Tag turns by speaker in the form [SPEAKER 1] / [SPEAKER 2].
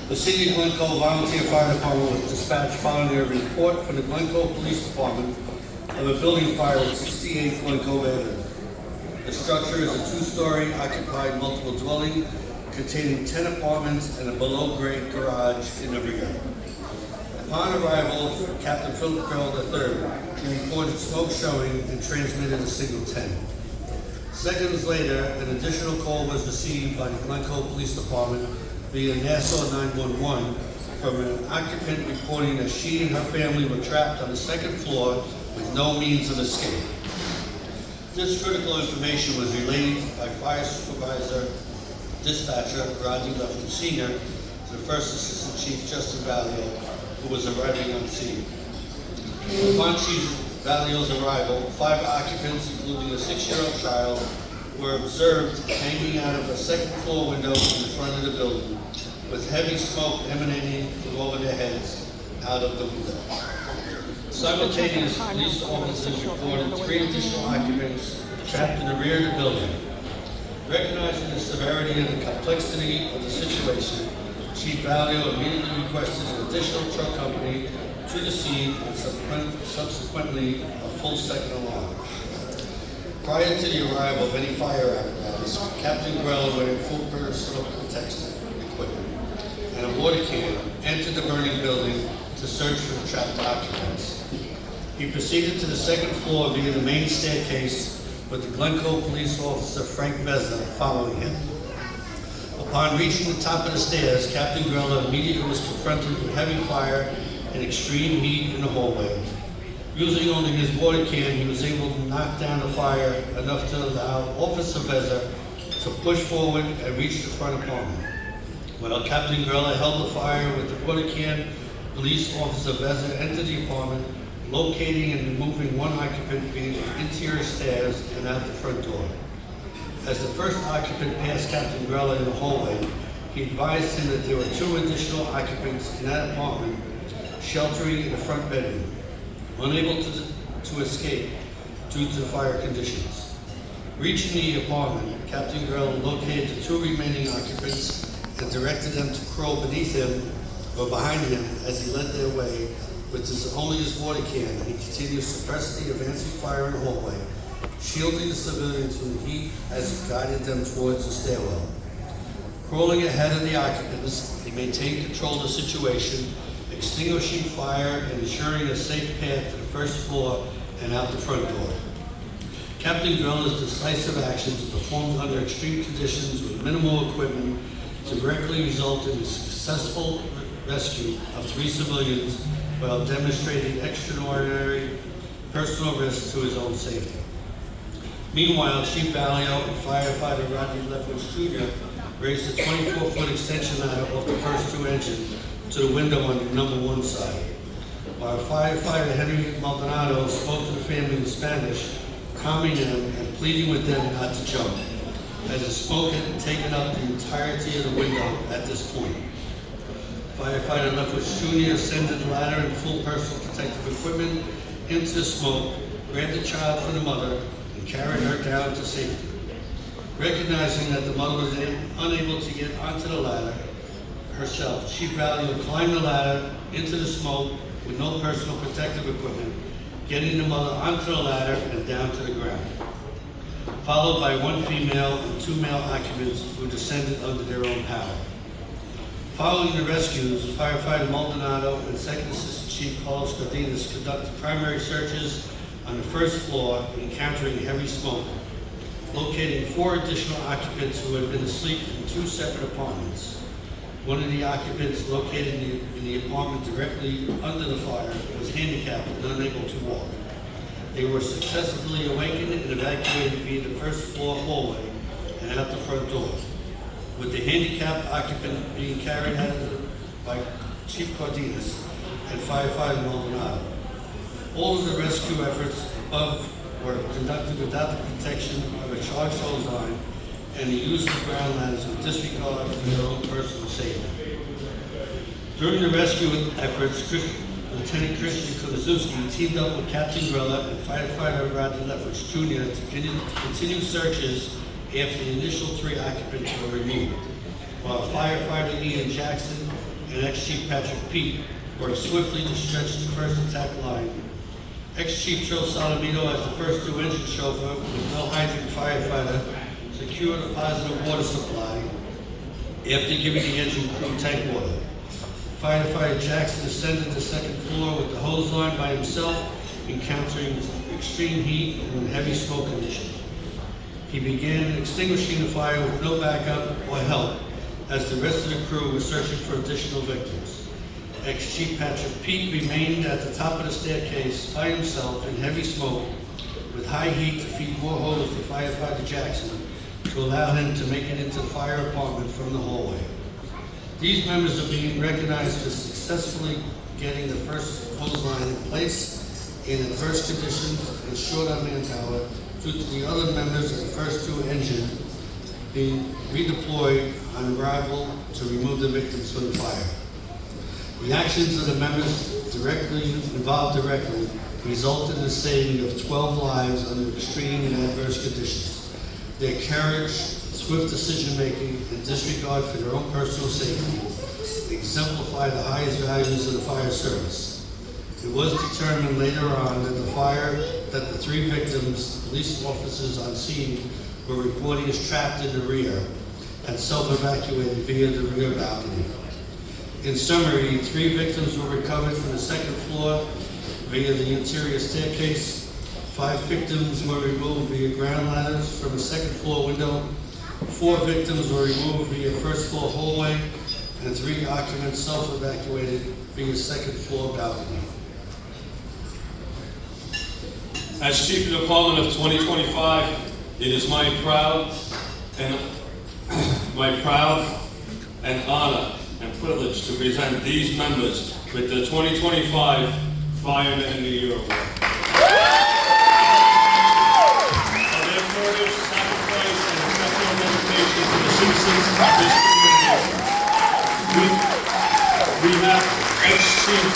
[SPEAKER 1] The City of Glencoe Volunteer Fire Department was dispatched following a report from the Glencoe Police Department of a building fire at 68 Glencoe Avenue. The structure is a two-story occupied multiple dwelling containing 10 apartments and a below-grade garage in the rear. Upon arrival, Captain Philip Grell III, he reported smoke showing and transmitted a signal 10. Seconds later, an additional call was received by the Glencoe Police Department via Nassau 911 from an occupant reporting that she and her family were trapped on the second floor with no means of escape. This critical information was relayed by Fire Supervisor Dispatcher Rodney Leffler Sr. to the First Assistant Chief Justin Vallio, who was arriving on scene. Upon Chief Vallio's arrival, 5 occupants, including a 6-year-old child, were observed hanging out of a second-floor window in the front of the building, with heavy smoke emanating from over their heads out of the window. Simultaneously, police officers reported 3 additional occupants trapped in the rear of the building. Recognizing the severity and the complexity of the situation, Chief Vallio immediately requested an additional truck company to the scene and subsequently a full second alarm. Prior to the arrival of any fire apparatus, Captain Grell, wearing full personal protective equipment and a water can, entered the burning building to search for the trapped occupants. He proceeded to the second floor via the main staircase with the Glencoe police officer Frank Vezza following him. Upon reaching the top of the stairs, Captain Grell immediately was confronted with heavy fire and extreme heat in the hallway. Using only his water can, he was able to knock down the fire enough to allow Officer Vezza to push forward and reach the front apartment. While Captain Grella held the fire with the water can, Police Officer Vezza entered the apartment, locating and removing one occupant via the interior stairs and out the front door. As the first occupant passed Captain Grella in the hallway, he advised him that there were 2 additional occupants in that apartment sheltering in the front bedroom, unable to escape due to the fire conditions. Reaching the apartment, Captain Grell located the 2 remaining occupants and directed them to crawl beneath him or behind him as he led their way with only his water can. He continued to suppress the advancing fire in the hallway, shielding the civilians from the heat as he guided them towards the stairwell. Crawling ahead of the occupants, he maintained control of the situation, extinguishing fire and ensuring a safe path to the first floor and out the front door. Captain Grella's decisive actions, performed under extreme conditions with minimal equipment, directly resulted in the successful rescue of 3 civilians while demonstrating extraordinary personal risk to his own safety. Meanwhile, Chief Vallio and firefighter Rodney Leffler Jr. raised a 24-foot extension ladder off the first 2 engine to the window on the number 1 side. While firefighter Henry Maldonado spoke to the family in Spanish, calming them and pleading with them not to jump, as the smoke had taken up the entirety of the window at this point. Firefighter Leffler Jr. ascended the ladder in full personal protective equipment into the smoke, grabbed the child from the mother, and carried her down to safety. Recognizing that the mother was unable to get onto the ladder herself, Chief Vallio climbed the ladder into the smoke with no personal protective equipment, getting the mother onto the ladder and down to the ground, followed by 1 female and 2 male occupants who descended under their own power. Following the rescues, firefighter Maldonado and Second Assistant Chief Carlos Cardenas conducted primary searches on the first floor, encountering heavy smoke, locating 4 additional occupants who had been asleep in 2 separate apartments. One of the occupants, located in the apartment directly under the fire, was handicapped and unable to walk. They were successfully awakened and evacuated via the first floor hallway and out the front door, with the handicapped occupant being carried out by Chief Cardenas and firefighter Maldonado. All of the rescue efforts above were conducted without the protection of a charged hose line and the use of ground ladders with disregard for their own personal safety. During the rescue efforts, Lieutenant Christian Kozuski teamed up with Captain Grella and firefighter Rodney Leffler Jr. to continue searches after the initial 3 occupants were removed, while firefighter Ian Jackson and ex-Chief Patrick Pete worked swiftly to stretch the first attack line. Ex-Chief Joe Salamino, as the first two engine chauffeur with no hydrant firefighter, secured a positive water supply after giving the engine crew tank water. Firefighter Jackson ascended the second floor with the hose line by himself, encountering extreme heat and heavy smoke conditions. He began extinguishing the fire with no backup or help, as the rest of the crew was searching for additional victims. Ex-Chief Patrick Pete remained at the top of the staircase by himself in heavy smoke with high heat to feed more hose to firefighter Jackson to allow him to make it into the fire apartment from the hallway. These members are being recognized for successfully getting the first hose line in place in adverse conditions and short on manpower due to the other members of the first two engine being redeployed on arrival to remove the victims from the fire. The actions of the members involved resulted in the saving of 12 lives under extreme and adverse conditions. Their courage, swift decision-making, and disregard for their own personal safety exemplify the highest values of the fire service. It was determined later on that the three victims, police officers on scene, were reporting as trapped in the rear and self-evacuated via the rear balcony. In summary, 3 victims were recovered from the second floor via the interior staircase. 5 victims were removed via ground ladders from the second floor window. 4 victims were removed via first floor hallway, and 3 occupants self-evacuated via second floor balcony.
[SPEAKER 2] As Chief of Department of 2025, it is my proud and honor and privilege to present these members with the 2025 Fireman of the Year Award. For their courage, sacrifice, and exceptional dedication to the citizens of this community, we have ex-Chief.